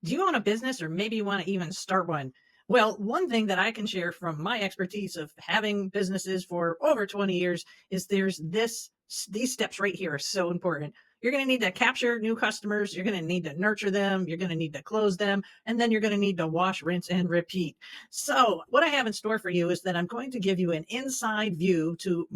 Do you own a business or maybe you want to even start one? Well, one thing that I can share from my expertise of having businesses for over 20 years is these steps right here are so important. You're going to need to capture new customers. You're going to need to nurture them. You're going to need to close them. And then you're going to need to wash, rinse, and repeat. So, what I have in store for you is that I'm going to give you an inside view to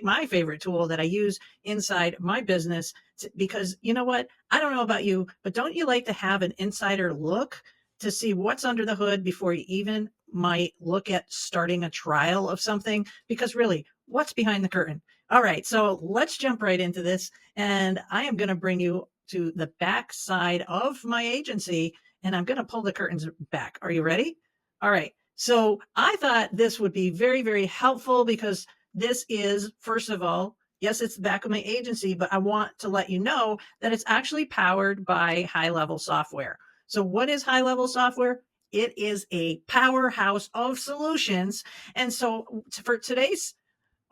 my favorite tool that I use inside my business because you know what? I don't know about you, but don't you like to have an insider look to see what's under the hood before you even might look at starting a trial of something? Because really, what's behind the curtain? All right, so let's jump right into this. And I am going to bring you to the back side of my agency and I'm going to pull the curtains back. Are you ready? All right. So I thought this would be very, very helpful because this is, first of all, yes, it's the back of my agency, but I want to let you know that it's actually powered by HighLevel software. So what is HighLevel software? It is a powerhouse of solutions. And so for today's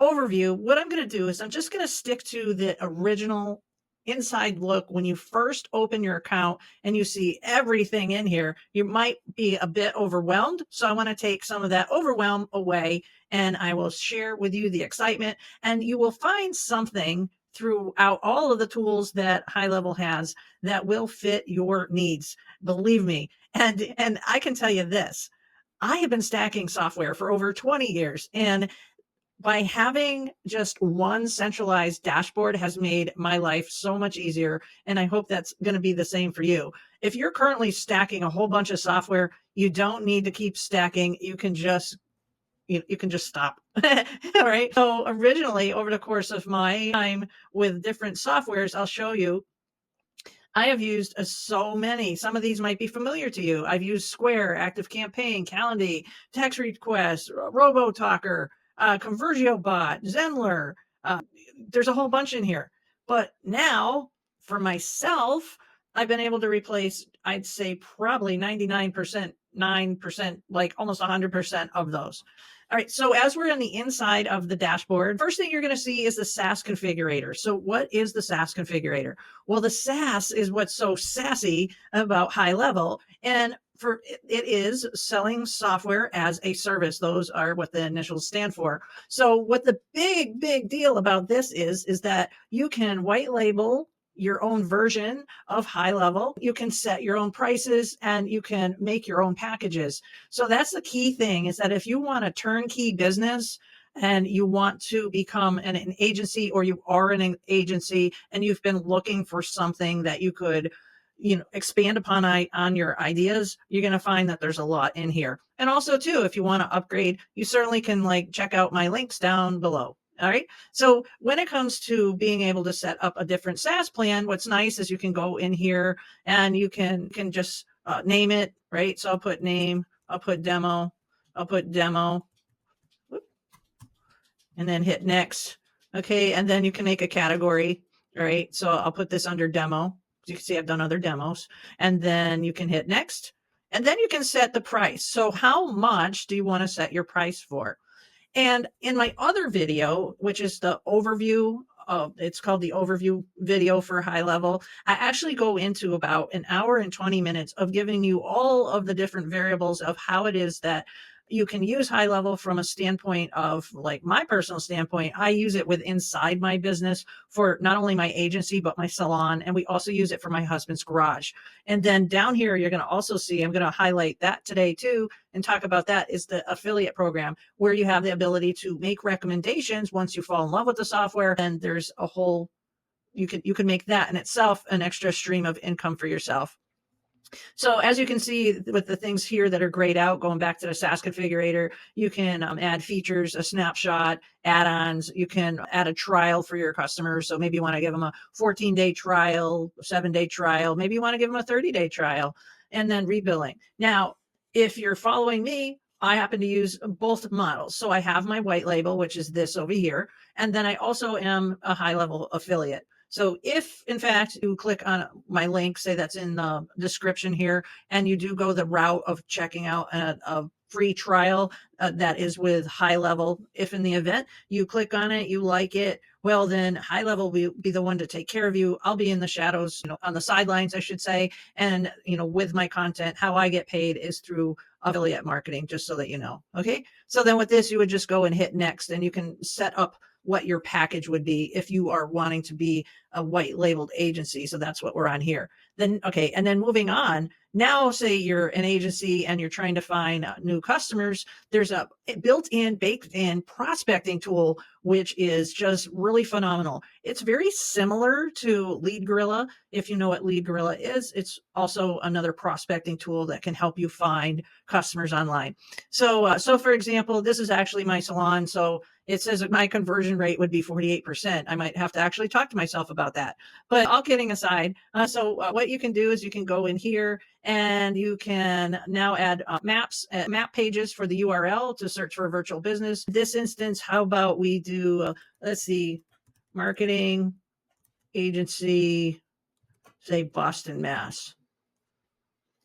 overview, what I'm going to do is I'm just going to stick to the original inside look. When you first open your account and you see everything in here, you might be a bit overwhelmed. So I want to take some of that overwhelm away and I will share with you the excitement and you will find something throughout all of the tools that HighLevel has that will fit your needs. Believe me. And I can tell you this. I have been stacking software for over 20 years and by having just one centralized dashboard has made my life so much easier. And I hope that's going to be the same for you. If you're currently stacking a whole bunch of software, you don't need to keep stacking. You can just stop. All right. So originally over the course of my time with different softwares, I'll show you I have used so many. Some of these might be familiar to you. I've used Square, ActiveCampaign, Calendly, Text Request, RoboTalker, ConversioBot, Zenler. Uh, there's a whole bunch in here. But now, for myself, I've been able to replace, I'd say probably 99%, 9%, like almost 100% of those. All right, so as we're on the inside of the dashboard, first thing you're going to see is the SaaS configurator. So what is the SaaS configurator? Well, the SaaS is what's so sassy about HighLevel. And for it is selling software as a service. Those are what the initials stand for. So what the big deal about this is that you can white label your own version of HighLevel. You can set your own prices and you can make your own packages. So that's the key thing is that if you want a turnkey business, and you want to become an agency or you are an agency and you've been looking for something that you could expand upon on your ideas, you're going to find that there's a lot in here. And also too, if you want to upgrade, you certainly can check out my links down below. All right. So when it comes to being able to set up a different SaaS plan, what's nice is you can go in here and you can just name it, right? So I'll put name, I'll put demo, and then hit next. Okay, and then you can make a category. All right, so I'll put this under demo. As you can see, I've done other demos. And then you can hit next. And then you can set the price. So how much do you want to set your price for? And in my other video, which is the overview of, it's called the overview video for HighLevel, I actually go into about an hour and 20 minutes of giving you all of the different variables of how it is that you can use HighLevel from a standpoint of my personal standpoint. I use it with inside my business for not only my agency, but my salon. And we also use it for my husband's garage. And then down here, you're going to also see, I'm going to highlight that today too, and talk about that is the affiliate program where you have the ability to make recommendations once you fall in love with the software. And there's a whole, you can make that in itself an extra stream of income for yourself. So as you can see with the things here that are grayed out, going back to the SaaS configurator, you can add features, a snapshot, add-ons. You can add a trial for your customers. So maybe you want to give them a 14-day trial, 7-day trial. Maybe you want to give them a 30-day trial and then rebilling. Now, if you're following me, I happen to use both models. So I have my white label, which is this over here. And then I also am a HighLevel affiliate. So if, in fact, you click on my link, say that's in the description here, and you do go the route of checking out a free trial that is with HighLevel. If in the event you click on it, you like it, well, then HighLevel will be the one to take care of you. I'll be in the shadows, on the sidelines, I should say. And, with my content, how I get paid is through affiliate marketing, just so that you know. Okay. So then with this, you would just go and hit next, and you can set up what your package would be if you are wanting to be a white labeled agency. So that's what we're on here. Then, okay. And then moving on, now say you're an agency and you're trying to find new customers. There's a built-in, baked-in prospecting tool, which is just really phenomenal. It's very similar to Lead Gorilla. If you know what Lead Gorilla is, it's also another prospecting tool that can help you find customers online. So for example, this is actually my salon. So it says that my conversion rate would be 48%. I might have to actually talk to myself about that. But all kidding aside, what you can do is you can go in here and you can now add map pages for the URL to search for a virtual business. In this instance, how about we do, let's see, marketing agency, say Boston, Mass.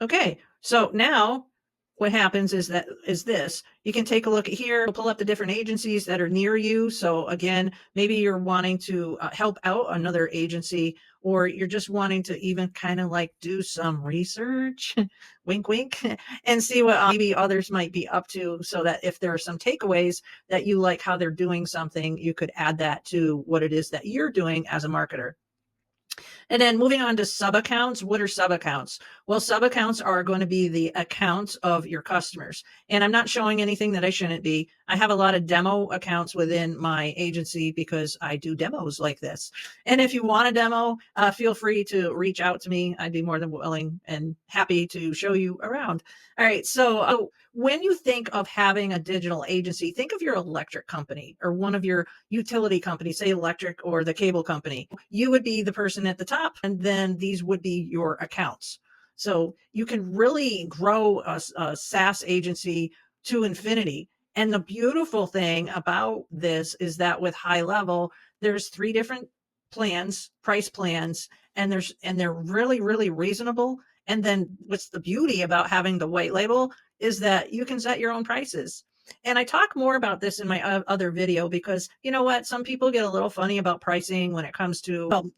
Okay, so now what happens is this. You can take a look at here, pull up the different agencies that are near you. So again, maybe you're wanting to help out another agency, or you're just wanting to even kind of like do some research, wink, wink, and see what maybe others might be up to, so that if there are some takeaways that you like how they're doing something, you could add that to what it is that you're doing as a marketer. And then moving on to sub accounts. What are sub accounts? Well, sub accounts are going to be the accounts of your customers. And I'm not showing anything that I shouldn't be. I have a lot of demo accounts within my agency because I do demos like this. And if you want a demo, feel free to reach out to me. I'd be more than willing and happy to show you around. All right. So when you think of having a digital agency, think of your electric company or one of your utility companies, say electric or the cable company. You would be the person at the top, and then these would be your accounts. So you can really grow a SaaS agency to infinity. And the beautiful thing about this is that with HighLevel, there's 3 different plans, price plans, and they're really, really reasonable. And then what's the beauty about having the white label is that you can set your own prices. And I talk more about this in my other video, because you know what? Some people get a little funny about pricing when it comes to, well,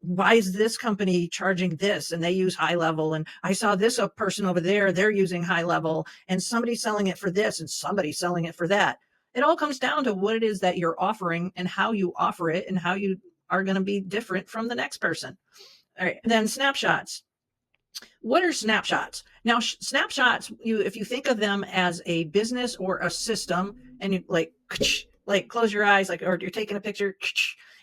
why is this company charging this and they use HighLevel? And I saw this person over there, they're using HighLevel, and somebody's selling it for this and somebody's selling it for that. It all comes down to what it is that you're offering and how you offer it and how you are going to be different from the next person. All right. Then snapshots. What are snapshots? Now, snapshots, if you think of them as a business or a system, and you like close your eyes, or you're taking a picture,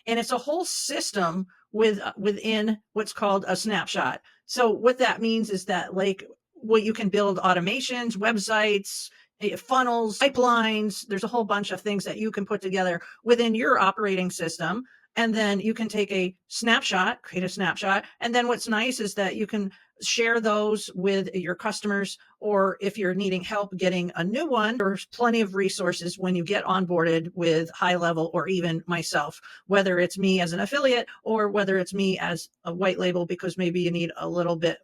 and it's a whole system within what's called a snapshot. So what that means is that you can build automations, websites, funnels, pipelines. There's a whole bunch of things that you can put together within your operating system. And then you can take a snapshot, create a snapshot. And then what's nice is that you can share those with your customers, or if you're needing help getting a new one, there's plenty of resources when you get onboarded with HighLevel, or even myself, whether it's me as an affiliate or whether it's me as a white label, because maybe you need a little bit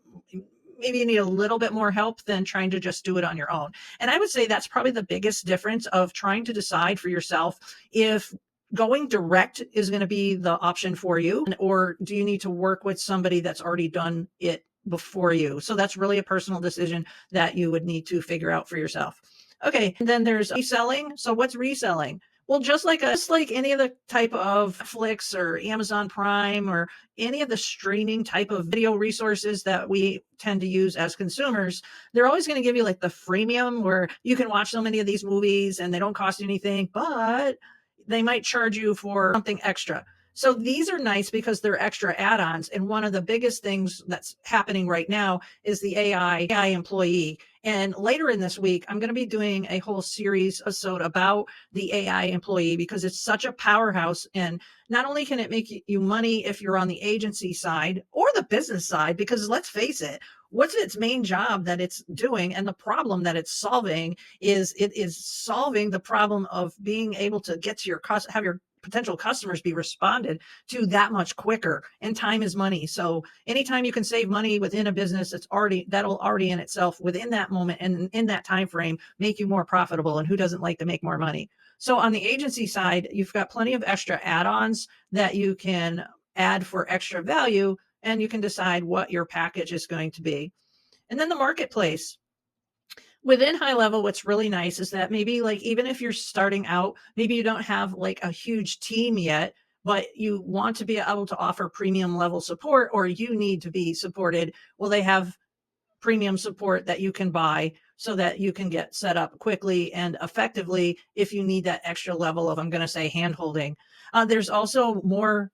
more help than trying to just do it on your own. And I would say that's probably the biggest difference of trying to decide for yourself if going direct is going to be the option for you, or do you need to work with somebody that's already done it before you? So that's really a personal decision that you would need to figure out for yourself. Okay. And then there's reselling. So what's reselling? Well, just like any of the type of Netflix or Amazon Prime or any of the streaming type of video resources that we tend to use as consumers, they're always going to give you like the freemium, where you can watch so many of these movies and they don't cost you anything, but they might charge you for something extra. So these are nice because they're extra add-ons. And one of the biggest things that's happening right now is the AI employee. And later in this week, I'm going to be doing a whole series episode about the AI employee, because it's such a powerhouse. And not only can it make you money if you're on the agency side or the business side, because let's face it, what's its main job that it's doing and the problem that it's solving is it is solving the problem of being able to get to have your potential customers be responded to that much quicker, and time is money. So anytime you can save money within a business, that'll already in itself within that moment and in that time frame make you more profitable. And who doesn't like to make more money? So on the agency side, you've got plenty of extra add-ons that you can add for extra value, and you can decide what your package is going to be. And then the marketplace. Within high level, what's really nice is that maybe like even if you're starting out, maybe you don't have like a huge team yet, but you want to be able to offer premium level support, or you need to be supported. Well, they have premium support that you can buy so that you can get set up quickly and effectively if you need that extra level of, I'm going to say, hand holding. There's also more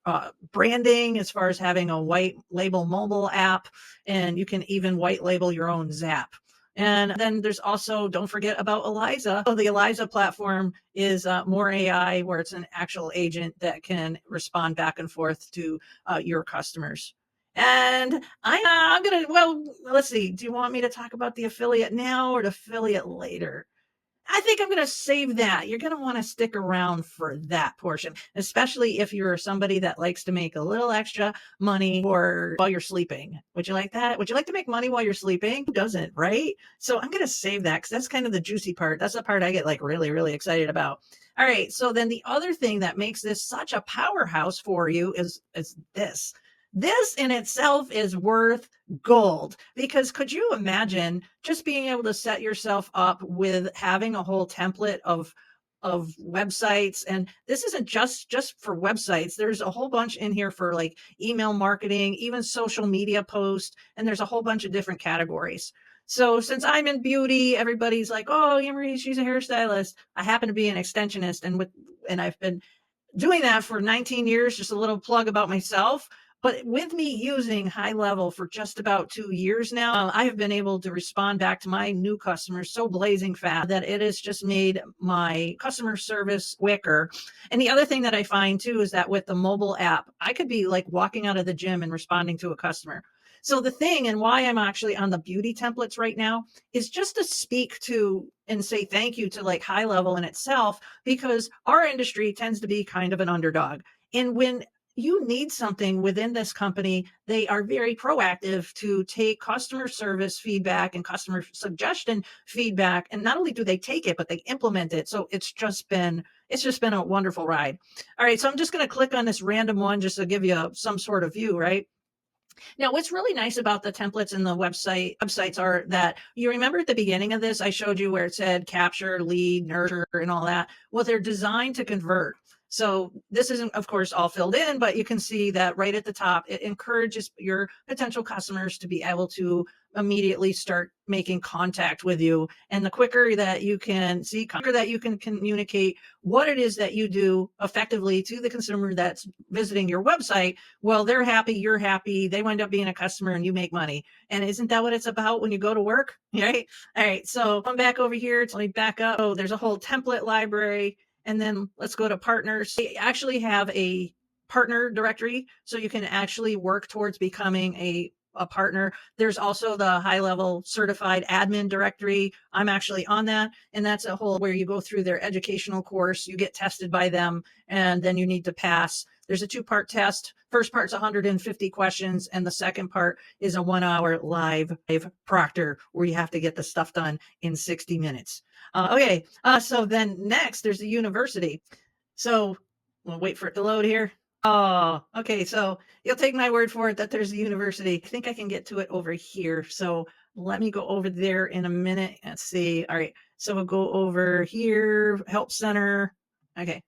branding as far as having a white label mobile app, and you can even white label your own Zap. And then there's also, don't forget about Eliza. So the Eliza platform is more AI, where it's an actual agent that can respond back and forth to your customers. And I'm going to, well, let's see. Do you want me to talk about the affiliate now or the affiliate later? I think I'm going to save that. You're going to want to stick around for that portion, especially if you're somebody that likes to make a little extra money while you're sleeping. Would you like that? Would you like to make money while you're sleeping? Who doesn't, right? So I'm going to save that because that's kind of the juicy part. That's the part I get like really, really excited about. All right. So then the other thing that makes this such a powerhouse for you is this. This in itself is worth gold, because could you imagine just being able to set yourself up with having a whole template of websites? And this isn't just for websites. There's a whole bunch in here for like email marketing, even social media posts, and there's a whole bunch of different categories. So since I'm in beauty, everybody's like, oh, Ann Marie, she's a hairstylist. I happen to be an extensionist, and I've been doing that for 19 years. Just a little plug about myself. But with me using high level for just about 2 years now, I have been able to respond back to my new customers so blazing fast that it has just made my customer service quicker. And the other thing that I find too is that with the mobile app, I could be like walking out of the gym and responding to a customer. So the thing, and why I'm actually on the beauty templates right now, is just to speak to and say thank you to like high level in itself, because our industry tends to be kind of an underdog. And when you need something within this company, they are very proactive to take customer service feedback and customer suggestion feedback. And not only do they take it, but they implement it. So it's just been a wonderful ride. All right. So I'm just going to click on this random one just to give you some sort of view, right? Now, what's really nice about the templates and the websites are that you remember at the beginning of this, I showed you where it said capture, lead, nurture, and all that. Well, they're designed to convert. So this isn't, of course, all filled in, but you can see that right at the top, it encourages your potential customers to be able to immediately start making contact with you. And the quicker that you can communicate what it is that you do effectively to the consumer that's visiting your website, well, they're happy, you're happy, they wind up being a customer, and you make money. And isn't that what it's about when you go to work? Right? All right. So come back over here. Let me back up. Oh, there's a whole template library. And then let's go to partners. They actually have a partner directory, so you can actually work towards becoming a partner. There's also the high level certified admin directory. I'm actually on that. And that's a whole where you go through their educational course, you get tested by them, and then you need to pass. There's a 2-part test. First part's 150 questions, and the second part is a 1-hour live proctor where you have to get the stuff done in 60 minutes. Okay. So then next, there's the university. So we'll wait for it to load here. Oh, okay. So you'll take my word for it that there's a university. I think I can get to it over here. So let me go over there in a minute. Let's see. All right. So we'll go over here, help center. Okay.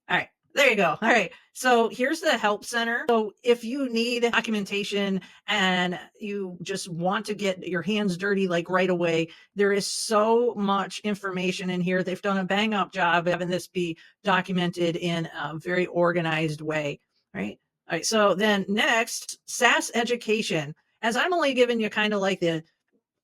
All right. There you go. All right. So here's the help center. So if you need documentation and you just want to get your hands dirty like right away, there is so much information in here. They've done a bang up job having this be documented in a very organized way. Right. All right. So then next, SaaS education. As I'm only giving you kind of like the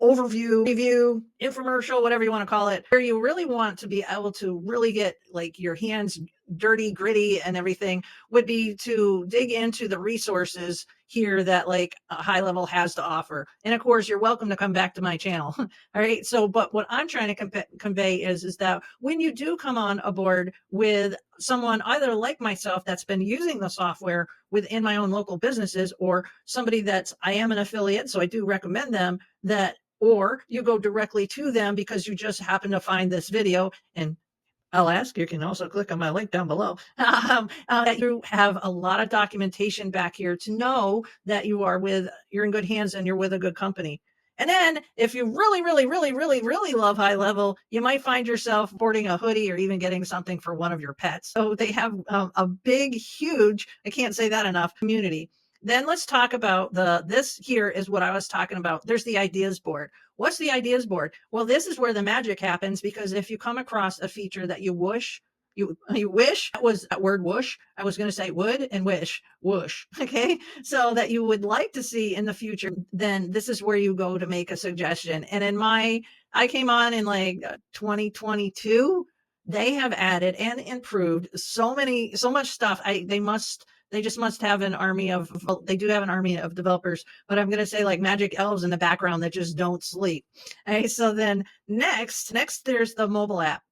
overview, review, infomercial, whatever you want to call it, where you really want to be able to really get like your hands dirty, gritty, and everything, would be to dig into the resources here that like High Level has to offer. And of course, you're welcome to come back to my channel. All right. So, but what I'm trying to convey is that when you do come on aboard with someone either like myself that's been using the software within my own local businesses, or somebody that's, I am an affiliate, so I do recommend them, that, or you go directly to them because you just happen to find this video, and I'll ask, you can also click on my link down below, that you have a lot of documentation back here to know that you're in good hands and you're with a good company. And then if you really, really, really, really, really love High Level, you might find yourself boarding a hoodie or even getting something for one of your pets. So they have a big, huge, I can't say that enough, community. Then let's talk about this here is what I was talking about. There's the ideas board. What's the ideas board? Well, this is where the magic happens, because if you come across a feature that you wish, you wish, that was that word whoosh. I was going to say would and wish, whoosh. Okay. So that you would like to see in the future, then this is where you go to make a suggestion. And I came on in like 2022. They have added and improved so much stuff. They just must have an army of, well, they do have an army of developers, but I'm going to say like magic elves in the background that just don't sleep. Okay, so then next, there's the mobile app.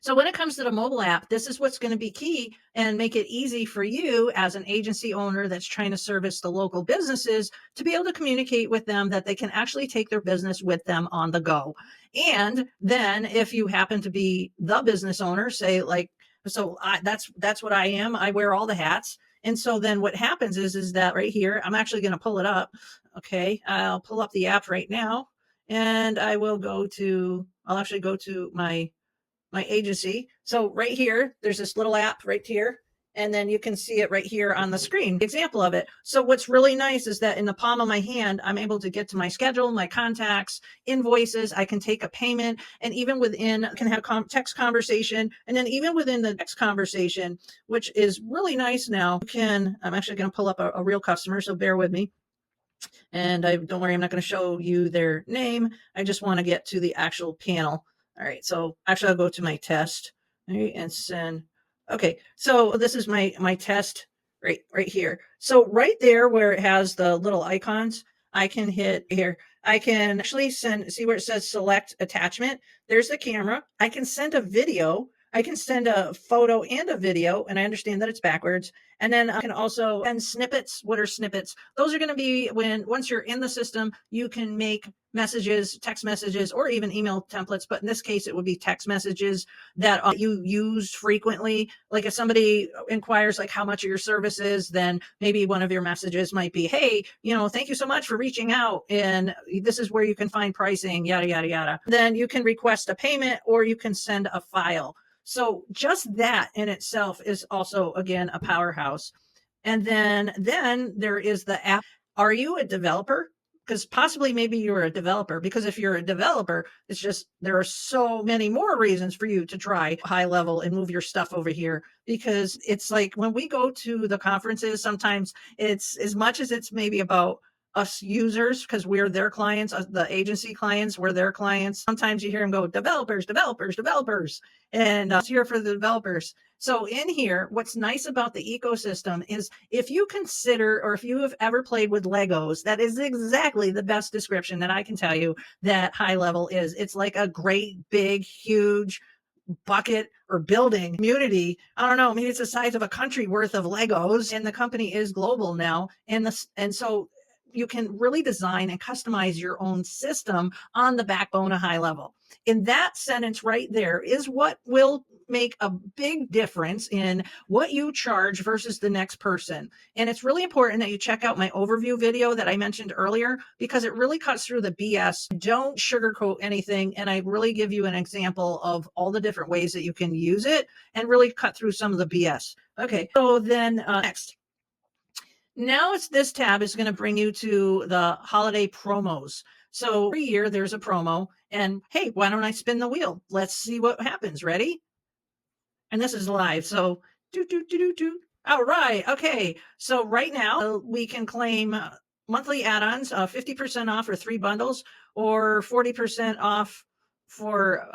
So when it comes to the mobile app, this is what's going to be key and make it easy for you as an agency owner that's trying to service the local businesses to be able to communicate with them that they can actually take their business with them on the go. And then if you happen to be the business owner, say like, that's what I am. I wear all the hats. And so then what happens is that right here, I'm actually going to pull it up. Okay. I'll pull up the app right now, and I'll actually go to my agency. So right here, there's this little app right here. And then you can see it right here on the screen, example of it. So what's really nice is that in the palm of my hand, I'm able to get to my schedule, my contacts, invoices. I can take a payment, and even within can have text conversation. And then even within the text conversation, which is really nice now, I'm actually going to pull up a real customer. So bear with me. And don't worry, I'm not going to show you their name. I just want to get to the actual panel. All right, so actually I'll go to my test. All right, and send. Okay, so this is my test right here. So right there where it has the little icons, I can hit here. I can actually see where it says select attachment. There's the camera. I can send a video. I can send a photo and a video, and I understand that it's backwards. And then I can also send snippets. What are snippets? Those are going to be once you're in the system, you can make messages, text messages, or even email templates. But in this case, it would be text messages that you use frequently. Like if somebody inquires like how much of your service is, then maybe one of your messages might be, hey, thank you so much for reaching out, and this is where you can find pricing, yada, yada, yada. Then you can request a payment, or you can send a file. So just that in itself is also, again, a powerhouse. And then there is the app. Are you a developer? Because possibly maybe you're a developer, because if you're a developer, it's just, there are so many more reasons for you to try High Level and move your stuff over here. Because it's like when we go to the conferences, sometimes it's as much as it's maybe about us users, because we're their clients, the agency clients, we're their clients. Sometimes you hear them go, developers, developers, developers. And it's here for the developers. So in here, what's nice about the ecosystem is if you consider, or if you have ever played with Legos, that is exactly the best description that I can tell you that High Level is. It's like a great, big, huge bucket or building community. I don't know, maybe it's the size of a country worth of Legos, and the company is global now. And so you can really design and customize your own system on the backbone of High Level. In that sentence right there is what will make a big difference in what you charge versus the next person. And it's really important that you check out my overview video that I mentioned earlier, because it really cuts through the BS. Don't sugarcoat anything. And I really give you an example of all the different ways that you can use it and really cut through some of the BS. Okay, so then next. Now this tab is going to bring you to the holiday promos. So every year there's a promo, and hey, why don't I spin the wheel? Let's see what happens. Ready? And this is live. So do. All right. Okay. So right now we can claim monthly add-ons, 50% off or 3 bundles, or 40% off for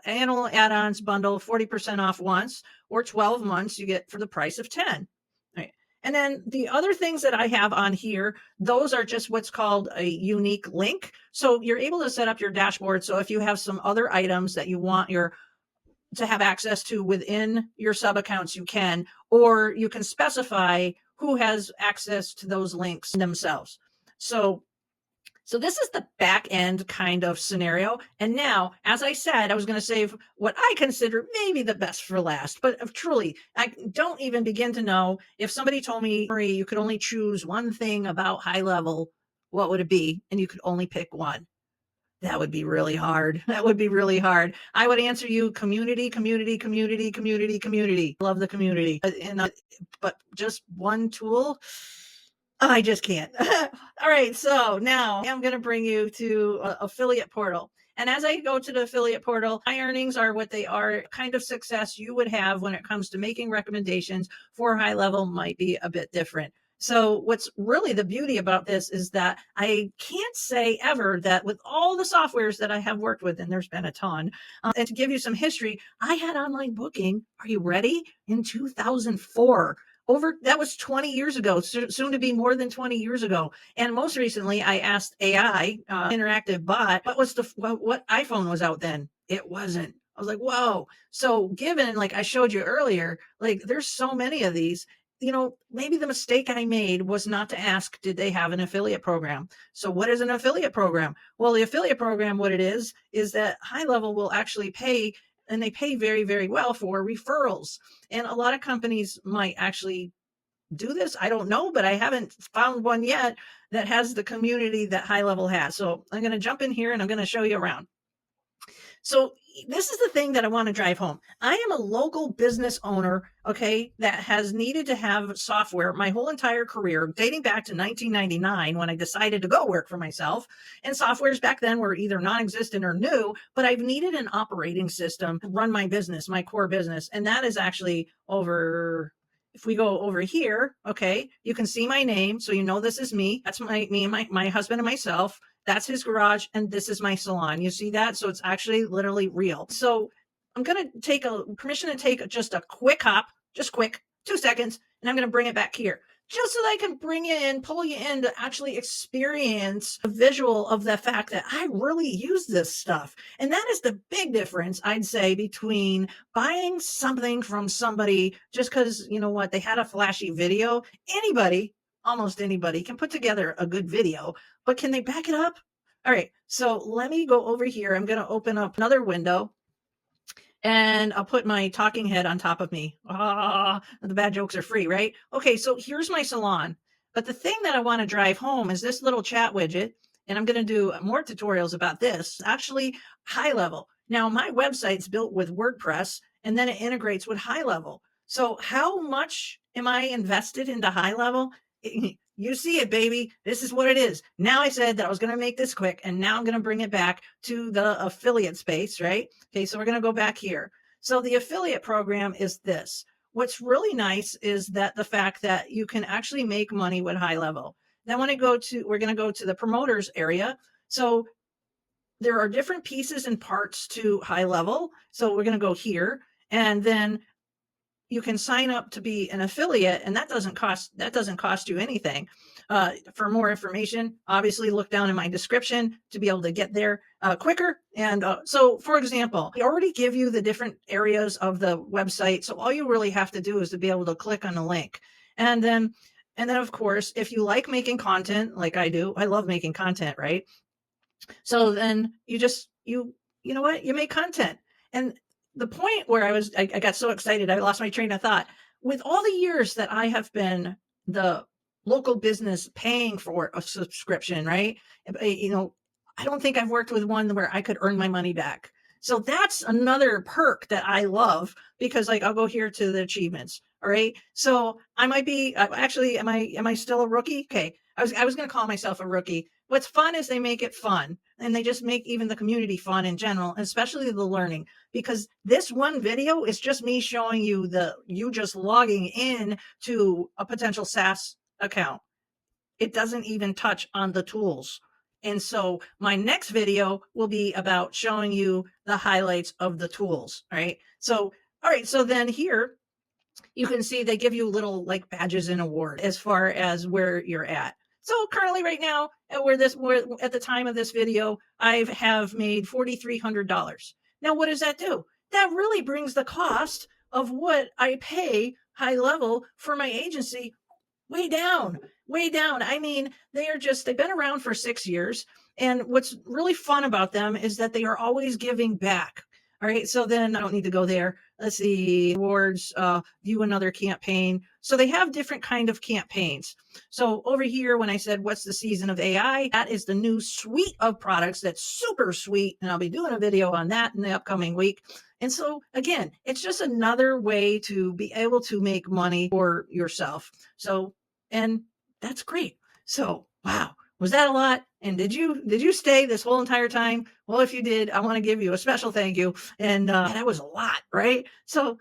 annual add-ons bundle, 40% off once, or 12 months you get for the price of 10. Right. And then the other things that I have on here, those are just what's called a unique link. So you're able to set up your dashboard. So if you have some other items that you want your to have access to within your sub accounts, you can, or you can specify who has access to those links themselves. So this is the back end kind of scenario. And now, as I said, I was going to save what I consider maybe the best for last, but truly, I don't even begin to know if somebody told me, Marie, you could only choose one thing about high level, what would it be? And you could only pick one. That would be really hard. That would be really hard. I would answer you community, community, community, community, community. Love the community. But just one tool, I just can't. All right. So now I'm going to bring you to affiliate portal. And as I go to the affiliate portal, my earnings are what they are. Kind of success you would have when it comes to making recommendations for high level might be a bit different. So what's really the beauty about this is that I can't say ever that with all the softwares that I have worked with, and there's been a ton, and to give you some history, I had online booking. Are you ready? In 2004. That was 20 years ago, soon to be more than 20 years ago. And most recently, I asked AI, interactive bot, what iPhone was out then? It wasn't. I was like, whoa. So given, like I showed you earlier, like there's so many of these, maybe the mistake I made was not to ask, did they have an affiliate program? So what is an affiliate program? Well, the affiliate program, what it is that high level will actually pay, and they pay very, very well for referrals. And a lot of companies might actually do this. I don't know, but I haven't found one yet that has the community that high level has. So I'm going to jump in here and I'm going to show you around. So this is the thing that I want to drive home. I am a local business owner, okay, that has needed to have software my whole entire career, dating back to 1999 when I decided to go work for myself. And softwares back then were either non-existent or new, but I've needed an operating system to run my business, my core business. And that is actually over. If we go over here, okay, you can see my name. So you know this is me. That's me and my husband and myself. That's his garage, and this is my salon. You see that? So it's actually literally real. So I'm going to take permission to take just a quick hop, just quick, 2 seconds, and I'm going to bring it back here just so that I can pull you in to actually experience a visual of the fact that I really use this stuff. And that is the big difference, I'd say, between buying something from somebody just because, you know what, they had a flashy video. Almost anybody can put together a good video, but can they back it up? All right, so let me go over here. I'm going to open up another window and I'll put my talking head on top of me. The bad jokes are free, right? Okay, so here's my salon. But the thing that I want to drive home is this little chat widget. And I'm going to do more tutorials about this, actually high level. Now, my website's built with WordPress and then it integrates with high level. So how much am I invested into high level? You see it, baby. This is what it is. Now I said that I was going to make this quick, and now I'm going to bring it back to the affiliate space, right? Okay, so we're going to go back here. So the affiliate program is this. What's really nice is that the fact that you can actually make money with high level. Then we're going to go to the promoters area. So there are different pieces and parts to high level. So we're going to go here, and then you can sign up to be an affiliate, and that doesn't cost you anything. For more information, obviously look down in my description to be able to get there quicker. And so, for example, I already give you the different areas of the website. So all you really have to do is to be able to click on the link. And then of course, if you like making content like I do, I love making content, right? So then you know what? You make content. And the point where I got so excited, I lost my train of thought. With all the years that I have been the local business paying for a subscription, right? I don't think I've worked with one where I could earn my money back. So that's another perk that I love because like I'll go here to the achievements. All right. So I might be actually, am I still a rookie? Okay. I was going to call myself a rookie. What's fun is they make it fun and they just make even the community fun in general, especially the learning, because this one video is just me showing you you just logging in to a potential SaaS account. It doesn't even touch on the tools. And so my next video will be about showing you the highlights of the tools. Right. So, all right. So then here you can see they give you little like badges and awards as far as where you're at. So currently right now, where at the time of this video, I have made $4,300. Now, what does that do? That really brings the cost of what I pay high level for my agency way down, way down. I mean, they've been around for 6 years. And what's really fun about them is that they are always giving back. All right. So then I don't need to go there. Let's see, awards, view another campaign. So they have different kind of campaigns. So over here, when I said, what's the season of AI? That is the new suite of products that's super sweet. And I'll be doing a video on that in the upcoming week. And so again, it's just another way to be able to make money for yourself. So, and that's great. So, wow. Was that a lot? And did you stay this whole entire time? Well, if you did, I want to give you a special thank you. And that was a lot, right? So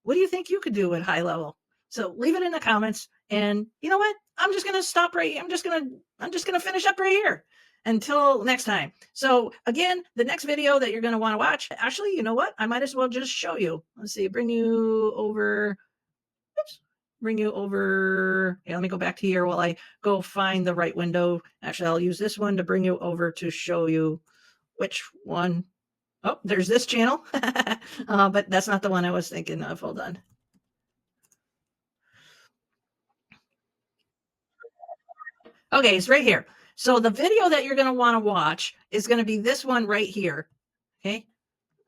what do you think you could do at high level? So leave it in the comments. And you know what? I'm just going to stop right. I'm just going to finish up right here until next time. So again, the next video that you're going to want to watch, actually, you know what? I might as well just show you. Let's see, bring you over. Yeah, let me go back to here while I go find the right window. Actually, I'll use this one to bring you over to show you which one. Oh, there's this channel, but that's not the one I was thinking of. Hold on. Okay, it's right here. So the video that you're going to want to watch is going to be this one right here. Okay,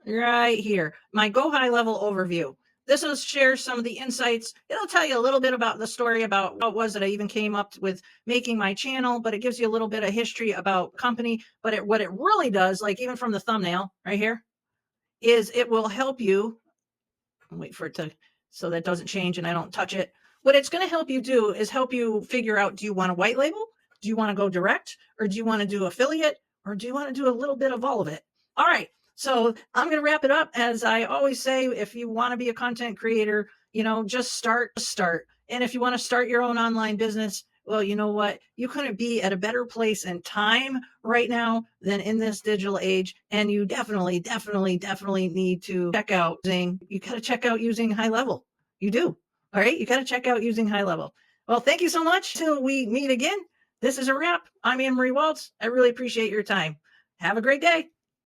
right here. My Go High Level overview. This will share some of the insights. It'll tell you a little bit about the story about what it was that I even came up with making my channel, but it gives you a little bit of history about company. But what it really does, like even from the thumbnail right here, is it will help you. Wait for it to, so that doesn't change and I don't touch it. What it's going to help you do is help you figure out, do you want a white label? Do you want to go direct? Or do you want to do affiliate? Or do you want to do a little bit of all of it? All right. So I'm going to wrap it up. As I always say, if you want to be a content creator, just start. And if you want to start your own online business, well, you know what? You couldn't be at a better place and time right now than in this digital age. And you definitely need to you got to check out using high level. You do. All right. You got to check out using high level. Well, thank you so much. Till we meet again. This is a wrap. I'm Ann Marie Walts. I really appreciate your time. Have a great day.